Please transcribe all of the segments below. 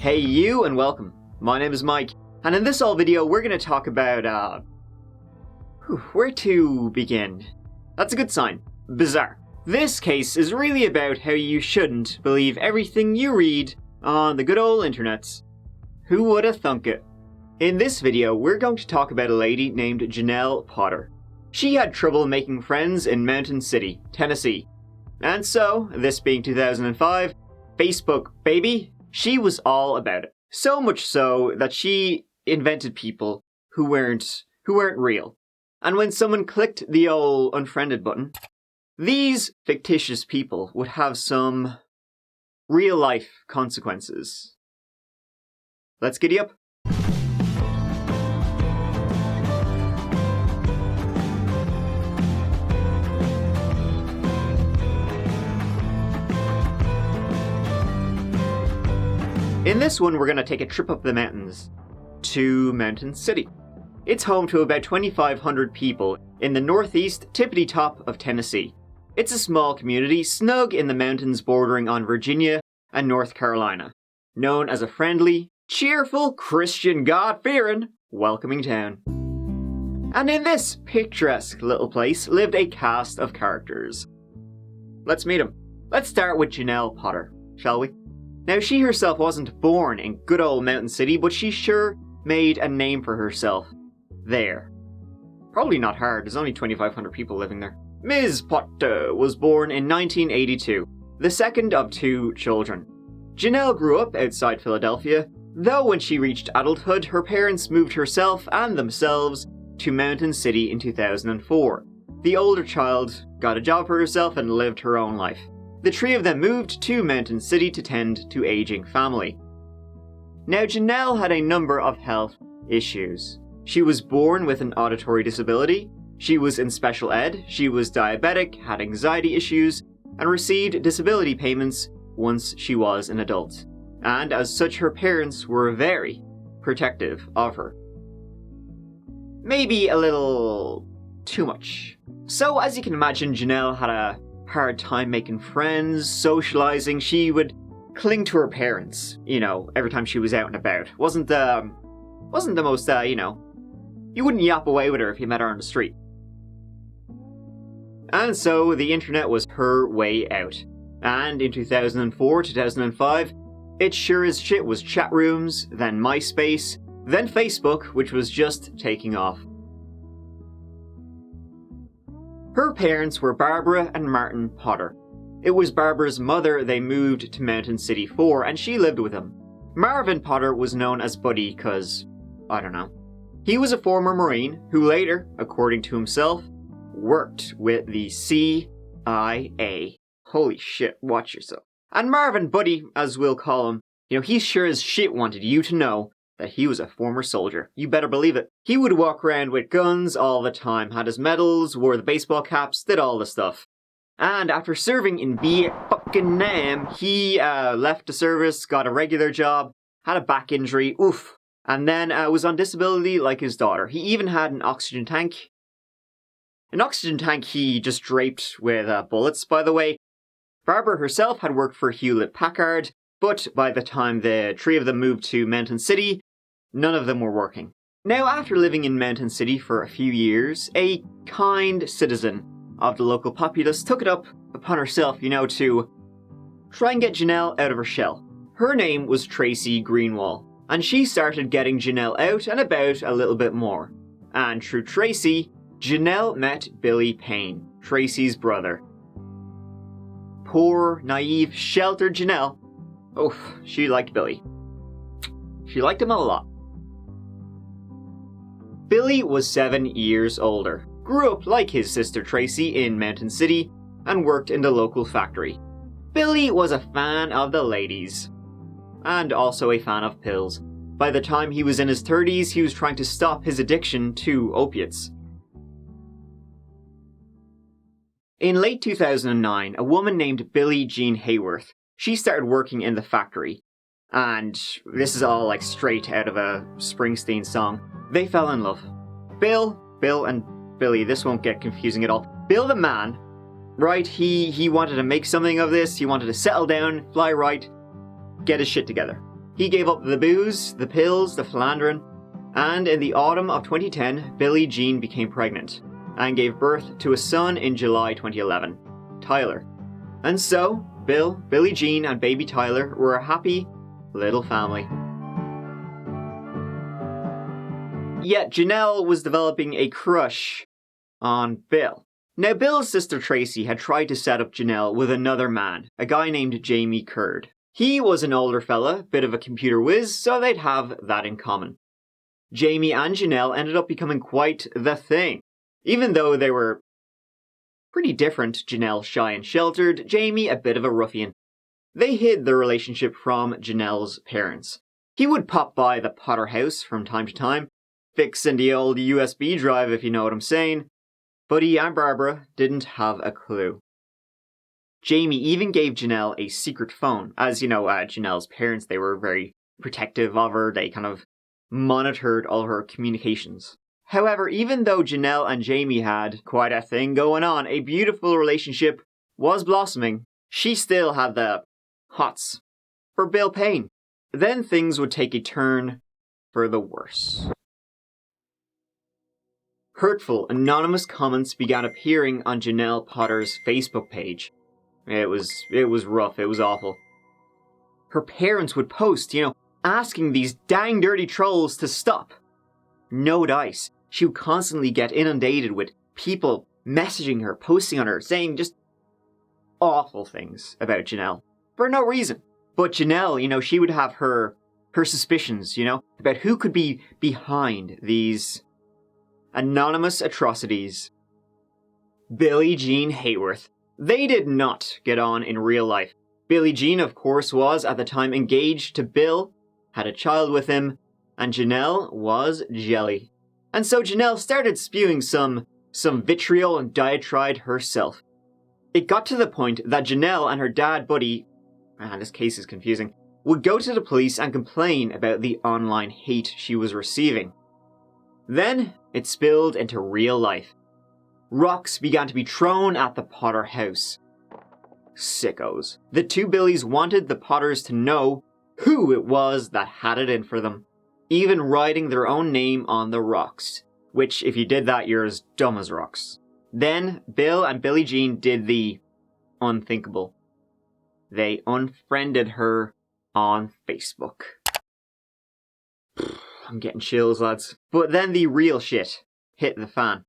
Hey you and welcome. My name is Mike, and in this video we're going to talk about, where to begin? That's a good sign. Bizarre. This case is really about how you shouldn't believe everything you read on the good old internets. Who would have thunk it? In this video we're going to talk about a lady named Jenelle Potter. She had trouble making friends in Mountain City, Tennessee. And so, this being 2005, Facebook baby, she was all about it. So much so that she invented people who weren't real. And when someone clicked the old unfriended button, these fictitious people would have some real life consequences. Let's giddy up. In this one, we're going to take a trip up the mountains to Mountain City. It's home to about 2,500 people in the northeast tippity top of Tennessee. It's a small community snug in the mountains bordering on Virginia and North Carolina, known as a friendly, cheerful, Christian, God-fearing, welcoming town. And in this picturesque little place lived a cast of characters. Let's meet them. Let's start with Jenelle Potter, shall we? Now, she herself wasn't born in good old Mountain City, but she sure made a name for herself there. Probably not hard, there's only 2,500 people living there. Ms. Potter was born in 1982, the second of two children. Jenelle grew up outside Philadelphia, though when she reached adulthood, her parents moved herself and themselves to Mountain City in 2004. The older child got a job for herself and lived her own life. The three of them moved to Mountain City to tend to aging family. Now, Jenelle had a number of health issues. She was born with an auditory disability, she was in special ed, she was diabetic, had anxiety issues, and received disability payments once she was an adult. And as such, her parents were very protective of her. Maybe a little too much. So, as you can imagine, Jenelle had a hard time making friends, socializing. She would cling to her parents, every time she was out and about. Wasn't the most, you wouldn't yap away with her if you met her on the street. And so the internet was her way out. And in 2004, 2005, it sure as shit was chat rooms, then MySpace, then Facebook, which was just taking off. Her parents were Barbara and Martin Potter. It was Barbara's mother they moved to Mountain City for, and she lived with him. Marvin Potter was known as Buddy because, I don't know. He was a former Marine who later, according to himself, worked with the CIA. Holy shit, watch yourself. And Marvin Buddy, as we'll call him, he sure as shit wanted you to know that he was a former soldier. You better believe it. He would walk around with guns all the time, had his medals, wore the baseball caps, did all the stuff. And after serving in Vietnam, he left the service, got a regular job, had a back injury, oof, and then was on disability like his daughter. He even had an oxygen tank. An oxygen tank he just draped with bullets, by the way. Barbara herself had worked for Hewlett-Packard, but by the time the three of them moved to Mountain City, none of them were working. Now, after living in Mountain City for a few years, a kind citizen of the local populace took it up upon herself, to try and get Jenelle out of her shell. Her name was Tracy Greenwall, and she started getting Jenelle out and about a little bit more. And through Tracy, Jenelle met Billy Payne, Tracy's brother. Poor, naive, sheltered Jenelle. Oof, she liked Billy. She liked him a lot. Billy was 7 years older, grew up like his sister Tracy in Mountain City, and worked in the local factory. Billy was a fan of the ladies, and also a fan of pills. By the time he was in his 30s, he was trying to stop his addiction to opiates. In late 2009, a woman named Billie Jean Hayworth, she started working in the factory. And this is all straight out of a Springsteen song. They fell in love. Bill and Billy, this won't get confusing at all. Bill the man, right, he wanted to make something of this, he wanted to settle down, fly right, get his shit together. He gave up the booze, the pills, the philandering, and in the autumn of 2010, Billie Jean became pregnant and gave birth to a son in July 2011, Tyler. And so, Bill, Billie Jean, and baby Tyler were a happy little family. Yet Jenelle was developing a crush on Bill. Now, Bill's sister Tracy had tried to set up Jenelle with another man, a guy named Jamie Curd. He was an older fella, bit of a computer whiz, so they'd have that in common. Jamie and Jenelle ended up becoming quite the thing. Even though they were pretty different, Jenelle shy and sheltered, Jamie a bit of a ruffian. They hid their relationship from Jenelle's parents. He would pop by the Potter house from time to time, fixing the old USB drive if you know what I'm saying. Buddy and Barbara didn't have a clue. Jamie even gave Jenelle a secret phone. As you know, Jenelle's parents, they were very protective of her. They kind of monitored all her communications. However, even though Jenelle and Jamie had quite a thing going on, a beautiful relationship was blossoming, she still had the hots for Bill Payne. Then things would take a turn for the worse. Hurtful, anonymous comments began appearing on Jenelle Potter's Facebook page. It was rough, it was awful. Her parents would post, asking these dang dirty trolls to stop. No dice. She would constantly get inundated with people messaging her, posting on her, saying just awful things about Jenelle. For no reason. But Jenelle, she would have her suspicions, about who could be behind these anonymous atrocities. Billie Jean Hayworth. They did not get on in real life. Billie Jean, of course, was at the time engaged to Bill, had a child with him, and Jenelle was jelly. And so Jenelle started spewing some vitriol and diatribe herself. It got to the point that Jenelle and her dad Buddy, this case is confusing, would go to the police and complain about the online hate she was receiving. Then it spilled into real life. Rocks began to be thrown at the Potter house. Sickos. The two Billies wanted the Potters to know who it was that had it in for them, even writing their own name on the rocks, which if you did that, you're as dumb as rocks. Then Bill and Billie Jean did the unthinkable. They unfriended her on Facebook. I'm getting chills, lads. But then the real shit hit the fan.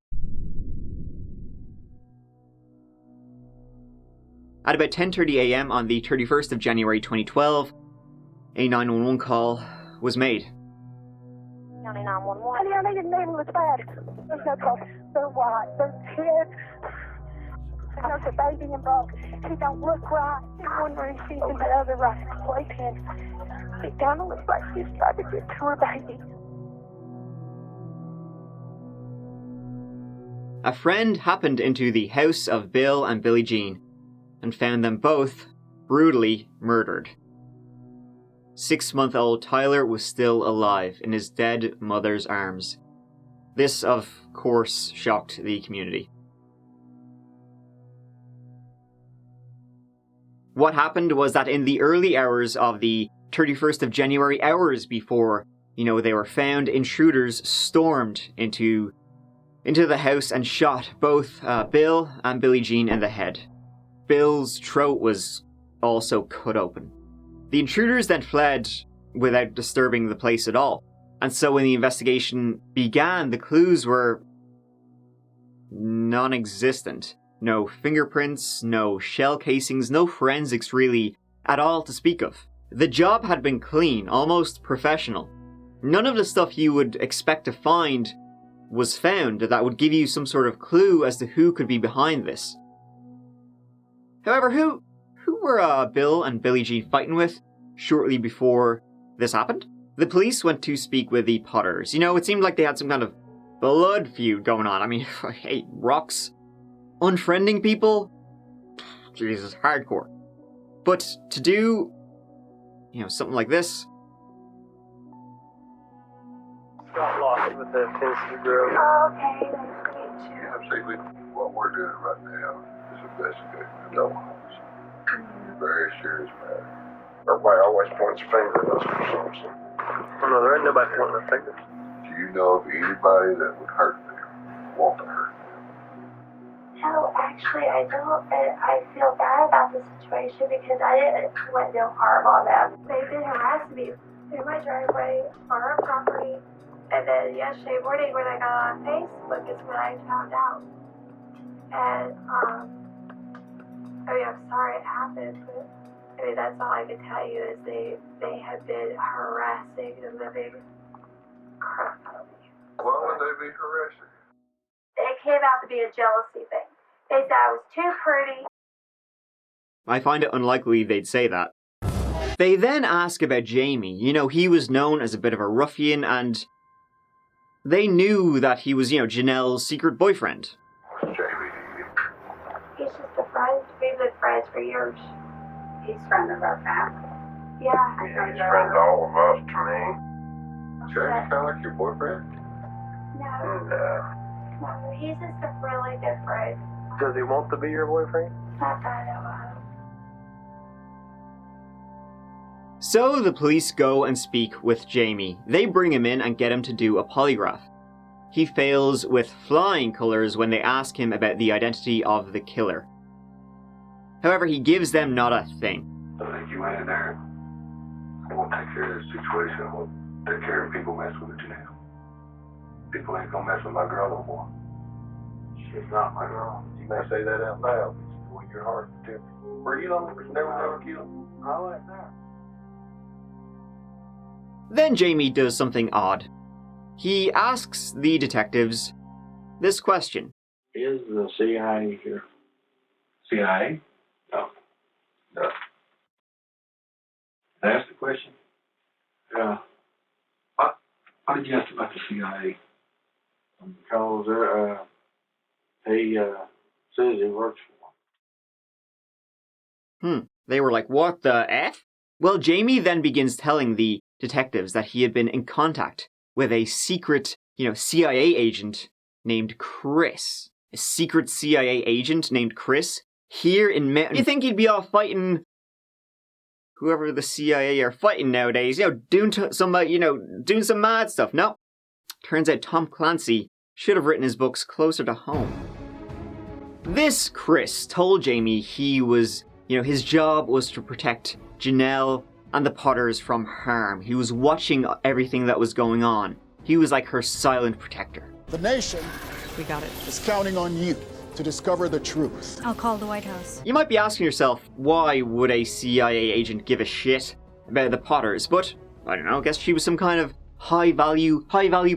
At about 10:30 a.m. on the 31st of January 2012, a 911 call was made. County 911. Yeah, they didn't name them as bad. There's no call. They're white. They're kids. And there's a baby involved. She don't look right. I'm wondering if she's in the other right playpen. She kind of looks like she's trying to get to her baby. A friend happened into the house of Bill and Billie Jean and found them both brutally murdered. 6-month-old Tyler was still alive in his dead mother's arms. This, of course, shocked the community. What happened was that in the early hours of the 31st of January, hours before, they were found, intruders stormed into the house and shot both Bill and Billie Jean in the head. Bill's throat was also cut open. The intruders then fled without disturbing the place at all. And so when the investigation began, the clues were non-existent. No fingerprints, no shell casings, no forensics really at all to speak of. The job had been clean, almost professional. None of the stuff you would expect to find was found that would give you some sort of clue as to who could be behind this. However, who were Bill and Billie Jean fighting with shortly before this happened? The police went to speak with the Potters. It seemed like they had some kind of blood feud going on. I mean, I hate rocks. Unfriending people? Jesus, hardcore. But to do, something like this. Got lost with the Tennessee girl. Oh, okay, nice to meet you. Yeah, see, what we're doing right now is investigating adult homicide. Very serious matter. Everybody always points finger at us for something. Oh, no, there ain't nobody pointing their fingers. Do you know of anybody that would hurt them, want to hurt them? No, actually, I don't. I feel bad about the situation because I didn't want no harm on them. They've been harassing me through my driveway, on our property, and then yesterday morning when I got on Facebook is when I found out. And, I'm sorry it happened, but, that's all I can tell you is they have been harassing the living crap out of me. Why would they be harassing you? It came out to be a jealousy thing. They said I was too pretty. I find it unlikely they'd say that. They then ask about Jamie. He was known as a bit of a ruffian, and they knew that he was, Janelle's secret boyfriend. What's Jamie to you? He's just a friend. We've been friends for years. He's friend of our family. Yeah. He's friend to all of us, to me. Jamie's kind of like your boyfriend? No. No, he's just a really good friend. Does he want to be your boyfriend? Not that I know of. So the police go and speak with Jamie. They bring him in and get him to do a polygraph. He fails with flying colours when they ask him about the identity of the killer. However, he gives them not a thing. I think you went in there. We'll take care of the situation. We'll take care of people messing with Janelle. People ain't gonna mess with my girl no more. She's not my girl. You may say that out loud, but you know your heart to me. Were you on the never killed? I like that. Then Jamie does something odd. He asks the detectives this question. Is the CIA here? CIA? No. No. That's the question? Yeah. Why did you ask about the CIA? Because he says he works for them. They were like, what the F? Well, Jamie then begins telling the detectives that he had been in contact with a secret, CIA agent named Chris. A secret CIA agent named Chris here in Mountain. You think he'd be off fighting whoever the CIA are fighting nowadays? Doing some mad stuff. No. Turns out Tom Clancy should have written his books closer to home. This Chris told Jamie he was, his job was to protect Janelle and the Potters from harm. He was watching everything that was going on. He was like her silent protector. The nation We got it. is counting on you to discover the truth. I'll call the White House. You might be asking yourself, why would a CIA agent give a shit about the Potters? But, I don't know, I guess she was some kind of high value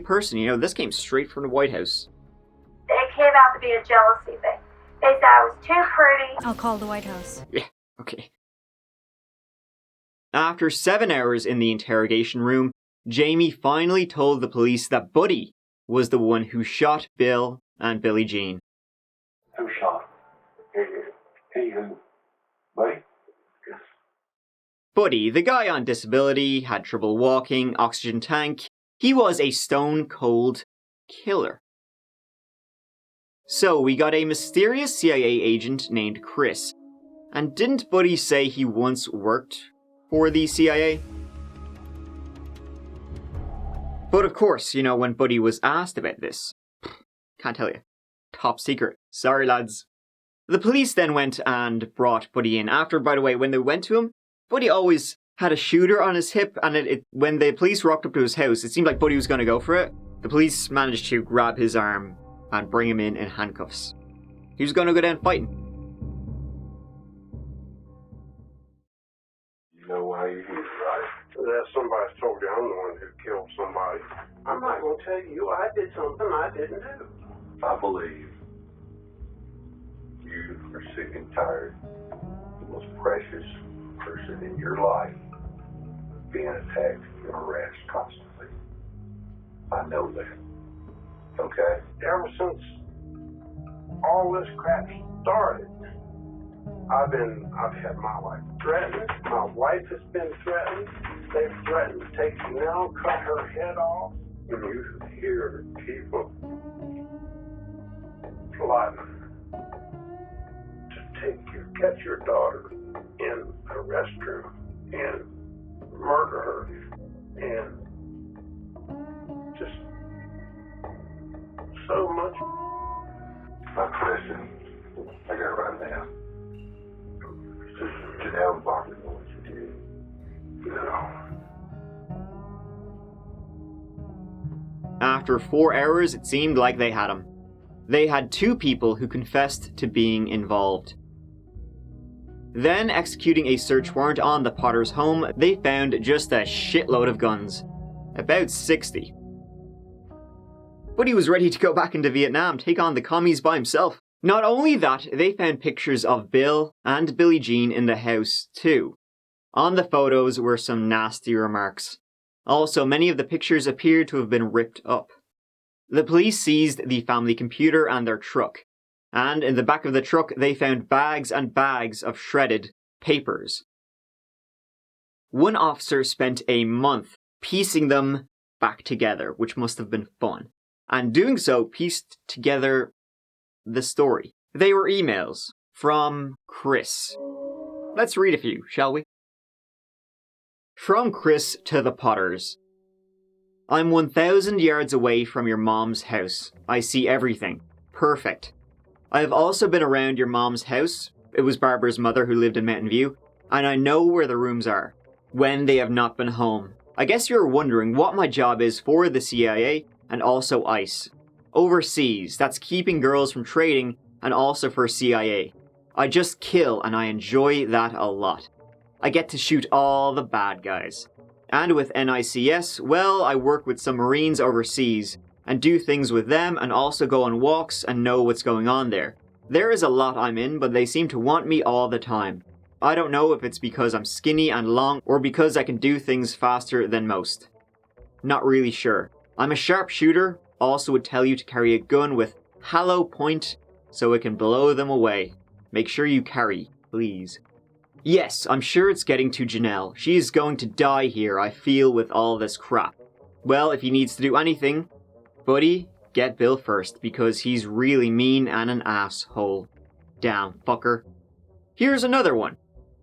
person. This came straight from the White House. It came out to be a jealousy thing. They said I was too pretty. I'll call the White House. Yeah, okay. After 7 hours in the interrogation room, Jamie finally told the police that Buddy was the one who shot Bill and Billie Jean. Who shot him? He who? Buddy? Yes. Buddy, the guy on disability, had trouble walking, oxygen tank. He was a stone-cold killer. So we got a mysterious CIA agent named Chris. And didn't Buddy say he once worked for the CIA? But of course, when Buddy was asked about this, can't tell you. Top secret. Sorry, lads. The police then went and brought Buddy in. After, by the way, when they went to him, Buddy always had a shooter on his hip, and when the police rocked up to his house, it seemed like Buddy was going to go for it. The police managed to grab his arm and bring him in handcuffs. He was going to go down fighting. You know why you're here, right? That somebody's told you I'm the one who killed somebody. I'm not going to tell you I did something I didn't do. I believe you are sick and tired of the most precious person in your life being attacked and harassed constantly. I know that. Okay? Ever since all this crap started, I've had my life threatened. My wife has been threatened. They've threatened to take Janelle, cut her head off. When you hear people plotting to catch your daughter in a restroom, and murder her and just so much. My question I got right now. Just Jenelle Barker know what you did. You know. After 4 hours, it seemed like they had him. They had 2 people who confessed to being involved. Then, executing a search warrant on the Potter's home, they found just a shitload of guns. About 60. But he was ready to go back into Vietnam, take on the commies by himself. Not only that, they found pictures of Bill and Billie Jean in the house too. On the photos were some nasty remarks. Also, many of the pictures appeared to have been ripped up. The police seized the family computer and their truck, and in the back of the truck they found bags and bags of shredded papers. One officer spent a month piecing them back together, which must have been fun, and doing so pieced together the story. They were emails from Chris. Let's read a few, shall we? From Chris to the Potters. I'm 1,000 yards away from your mom's house. I see everything. Perfect. I have also been around your mom's house. It was Barbara's mother who lived in Mountain View, and I know where the rooms are when they have not been home. I guess you're wondering what my job is for the CIA and also ICE. Overseas, that's keeping girls from trading, and also for CIA. I just kill and I enjoy that a lot. I get to shoot all the bad guys. And with NICS, well, I work with some Marines overseas and do things with them and also go on walks and know what's going on there. There is a lot I'm in, but they seem to want me all the time. I don't know if it's because I'm skinny and long or because I can do things faster than most. Not really sure. I'm a sharpshooter, also would tell you to carry a gun with hollow point so it can blow them away. Make sure you carry, please. Yes, I'm sure it's getting to Jenelle. She is going to die here, I feel, with all this crap. Well, if he needs to do anything, buddy, get Bill first, because he's really mean and an asshole. Damn, fucker. Here's another one.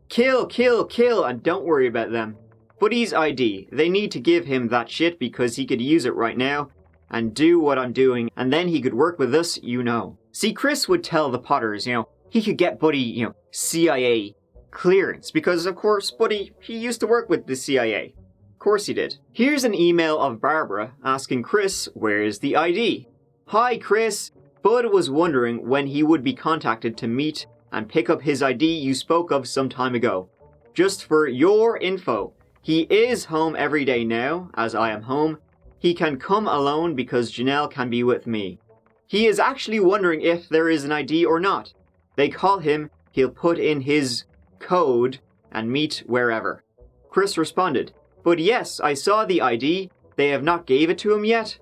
Kill, kill, kill, and don't worry about them. Buddy's ID. They need to give him that shit because he could use it right now and do what I'm doing, and then he could work with us, you know. See, Chris would tell the Potters, he could get Buddy, CIA clearance, because of course, Buddy, he used to work with the CIA. Of course he did. Here's an email of Barbara asking Chris, where's the ID? Hi Chris, Bud was wondering when he would be contacted to meet and pick up his ID you spoke of some time ago. Just for your info, he is home every day now, as I am home. He can come alone because Jenelle can be with me. He is actually wondering if there is an ID or not. They call him, he'll put in his code and meet wherever. Chris responded, but yes, I saw the ID. They have not gave it to him yet.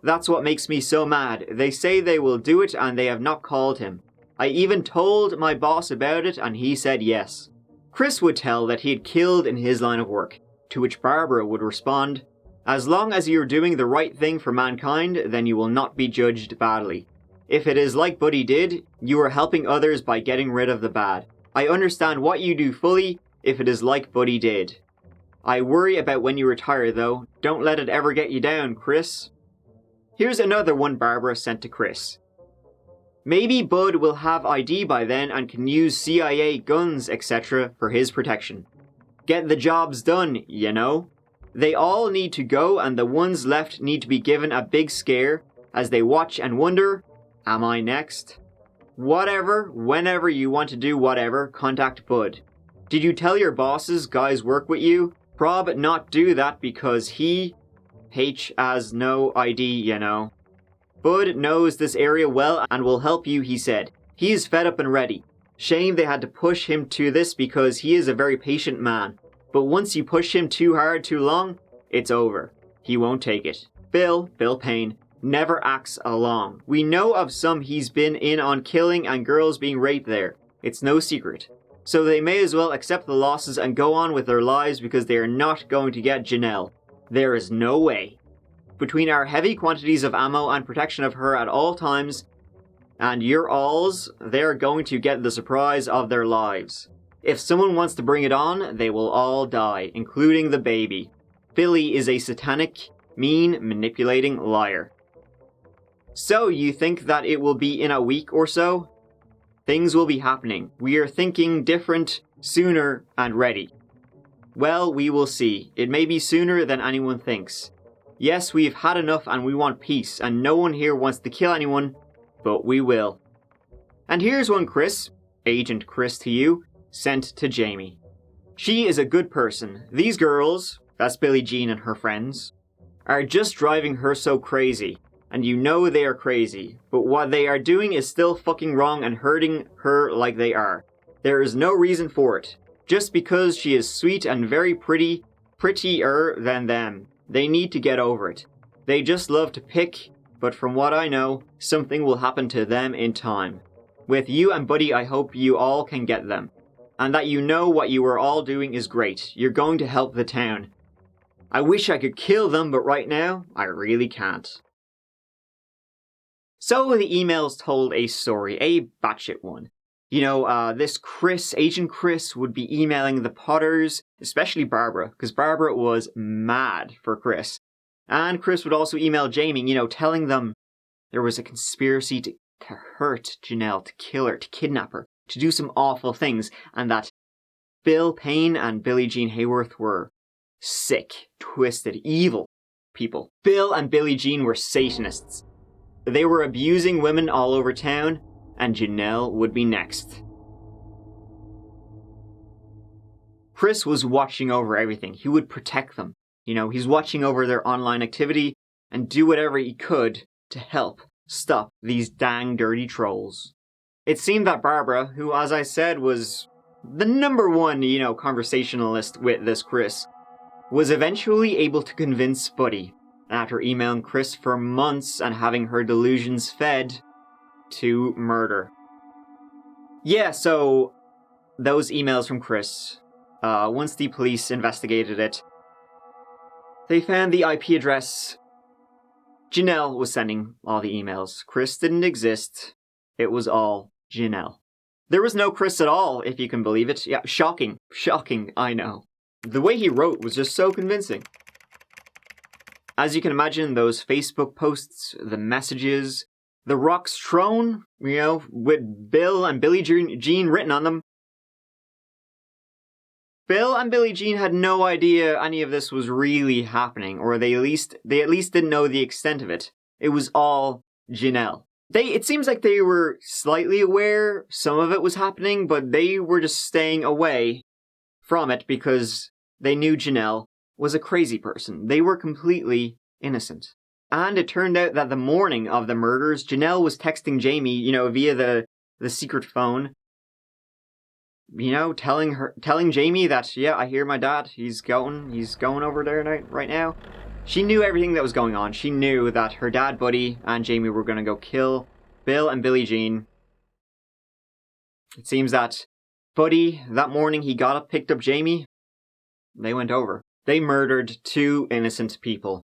That's what makes me so mad. They say they will do it and they have not called him. I even told my boss about it and he said yes. Chris would tell that he had killed in his line of work, to which Barbara would respond, as long as you're doing the right thing for mankind, then you will not be judged badly. If it is like Buddy did, you are helping others by getting rid of the bad. I understand what you do fully if it is like Buddy did. I worry about when you retire though. Don't let it ever get you down, Chris. Here's another one Barbara sent to Chris. Maybe Bud will have ID by then and can use CIA guns, etc. for his protection. Get the jobs done, you know. They all need to go and the ones left need to be given a big scare as they watch and wonder, am I next? Whatever, whenever you want to do whatever, contact Bud. Did you tell your bosses guys work with you? Prob not do that because he, has no ID, you know. Bud knows this area well and will help you, he said. He is fed up and ready. Shame they had to push him to this because he is a very patient man. But once you push him too hard too long, it's over. He won't take it. Bill Payne, never acts along. We know of some he's been in on killing and girls being raped there. It's no secret. So they may as well accept the losses and go on with their lives because they are not going to get Jenelle. There is no way. Between our heavy quantities of ammo and protection of her at all times, and your alls, they're going to get the surprise of their lives. If someone wants to bring it on, they will all die, including the baby. Billy is a satanic, mean, manipulating liar. So, you think that it will be in a week or so? Things will be happening. We are thinking different, sooner, and ready. Well, we will see. It may be sooner than anyone thinks. Yes, we've had enough and we want peace, and no one here wants to kill anyone, but we will. And here's one Chris, Agent Chris to you, sent to Jamie. She is a good person. These girls, that's Billie Jean and her friends, are just driving her so crazy. And you know they are crazy, but what they are doing is still fucking wrong and hurting her like they are. There is no reason for it. Just because she is sweet and very pretty, prettier than them. They need to get over it. They just love to pick, but from what I know, something will happen to them in time. With you and Buddy, I hope you all can get them. And that you know what you are all doing is great. You're going to help the town. I wish I could kill them, but right now, I really can't. So the emails told a story, a batshit one. You know, this Chris, Agent Chris, would be emailing the Potters, especially Barbara, because Barbara was mad for Chris. And Chris would also email Jamie, you know, telling them there was a conspiracy to hurt Jenelle, to kill her, to kidnap her, to do some awful things, and that Bill Payne and Billie Jean Hayworth were sick, twisted, evil people. Bill and Billie Jean were Satanists. They were abusing women all over town, and Jenelle would be next. Chris was watching over everything. He would protect them. You know, he's watching over their online activity and do whatever he could to help stop these dang dirty trolls. It seemed that Barbara, who as I said was the number one, you know, conversationalist with this Chris, was eventually able to convince Buddy, after emailing Chris for months and having her delusions fed, to murder. Yeah, so those emails from Chris, once the police investigated it, they found the IP address. Jenelle was sending all the emails. Chris didn't exist. It was all Jenelle. There was no Chris at all, if you can believe it. Yeah, shocking. Shocking, I know. The way he wrote was just so convincing. As you can imagine, those Facebook posts, the messages, the rocks thrown, you know, with Bill and Billie Jean written on them. Bill and Billie Jean had no idea any of this was really happening, or they at least didn't know the extent of it. It was all Jenelle. It seems like they were slightly aware some of it was happening, but they were just staying away from it because they knew Jenelle was a crazy person. They were completely innocent. And it turned out that the morning of the murders, Jenelle was texting Jamie, you know, via the secret phone, you know, telling Jamie that, yeah, I hear my dad, he's going over there right now. She knew everything that was going on. She knew that her dad, Buddy, and Jamie were going to go kill Bill and Billie Jean. It seems that Buddy, that morning he got up, picked up Jamie. They went over. They murdered 2 innocent people.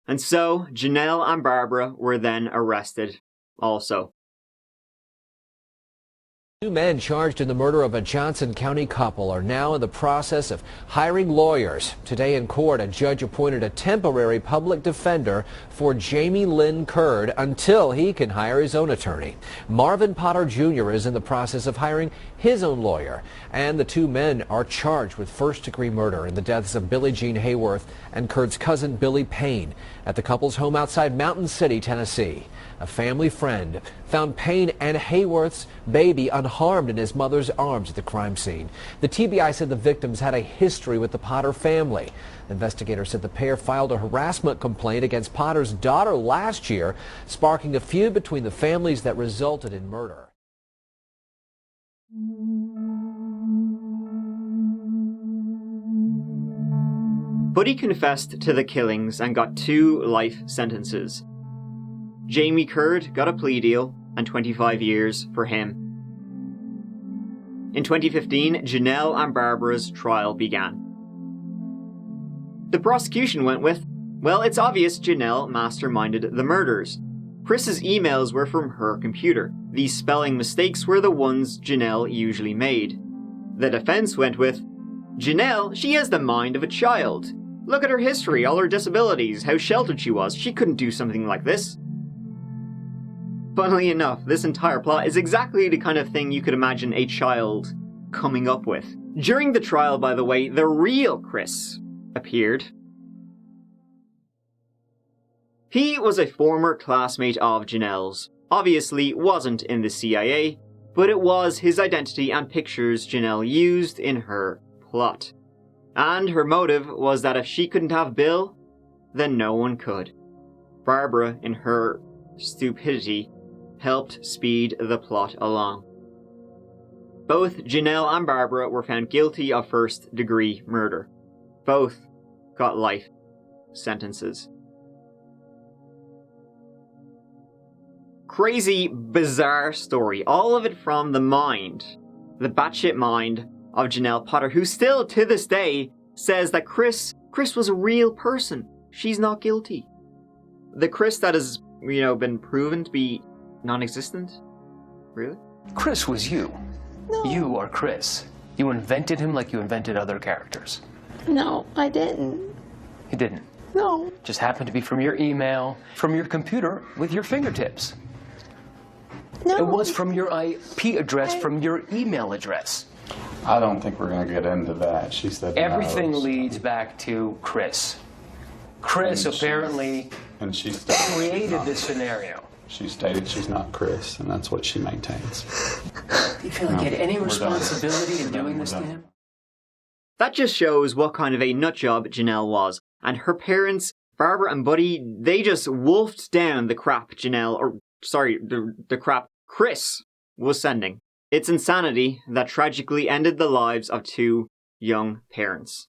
And so, Jenelle and Barbara were then arrested also. 2 men charged in the murder of a Johnson County couple are now in the process of hiring lawyers. Today in court, a judge appointed a temporary public defender for Jamie Lynn Curd until he can hire his own attorney. Marvin Potter Jr. is in the process of hiring his own lawyer. And the 2 men are charged with first-degree murder in the deaths of Billie Jean Hayworth and Curd's cousin Billy Payne at the couple's home outside Mountain City, Tennessee. A family friend found Payne and Hayworth's baby unharmed in his mother's arms at the crime scene. The TBI said the victims had a history with the Potter family. Investigators said the pair filed a harassment complaint against Potter's daughter last year, sparking a feud between the families that resulted in murder. Buddy confessed to the killings and got 2 life sentences. Jamie Curd got a plea deal and 25 years for him. In 2015, Jenelle and Barbara's trial began. The prosecution went with, well, it's obvious Jenelle masterminded the murders. Chris's emails were from her computer. These spelling mistakes were the ones Jenelle usually made. The defense went with, Jenelle, she has the mind of a child. Look at her history, all her disabilities, how sheltered she was. She couldn't do something like this. Funnily enough, this entire plot is exactly the kind of thing you could imagine a child coming up with. During the trial, by the way, the real Chris appeared. He was a former classmate of Jenelle's. Obviously wasn't in the CIA, but it was his identity and pictures Jenelle used in her plot. And her motive was that if she couldn't have Bill, then no one could. Barbara, in her stupidity, helped speed the plot along. Both Jenelle and Barbara were found guilty of first-degree murder. Both got life sentences. Crazy, bizarre story. All of it from the mind, the batshit mind of Jenelle Potter, who still, to this day, says that Chris was a real person. She's not guilty. The Chris that has, been proven to be non-existent? Really? Chris was you. No. You are Chris. You invented him like you invented other characters. No, I didn't. You didn't? No. Just happened to be from your email, from your computer, with your fingertips. No. It was from your IP address, from your email address. I don't think we're going to get into that. She said everything no, leads back to Chris. Chris apparently created this scenario. She stated she's not Chris, and that's what she maintains. Do you feel like you had any responsibility in doing this to him? That just shows what kind of a nutjob Jenelle was. And her parents, Barbara and Buddy, they just wolfed down the crap the crap Chris was sending. It's insanity that tragically ended the lives of two young parents.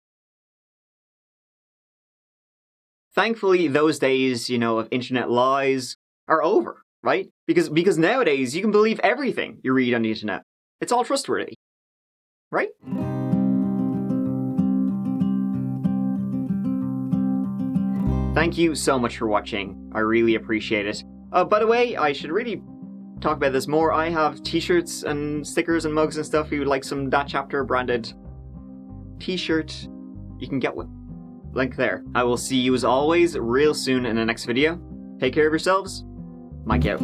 Thankfully, those days, of internet lies are over, right? Because nowadays you can believe everything you read on the internet. It's all trustworthy, right? Thank you so much for watching. I really appreciate it. By the way, I should really talk about this more. I have t-shirts and stickers and mugs and stuff. If you would like some That Chapter branded t-shirt, you can get one. Link there. I will see you as always real soon in the next video. Take care of yourselves. Mike out.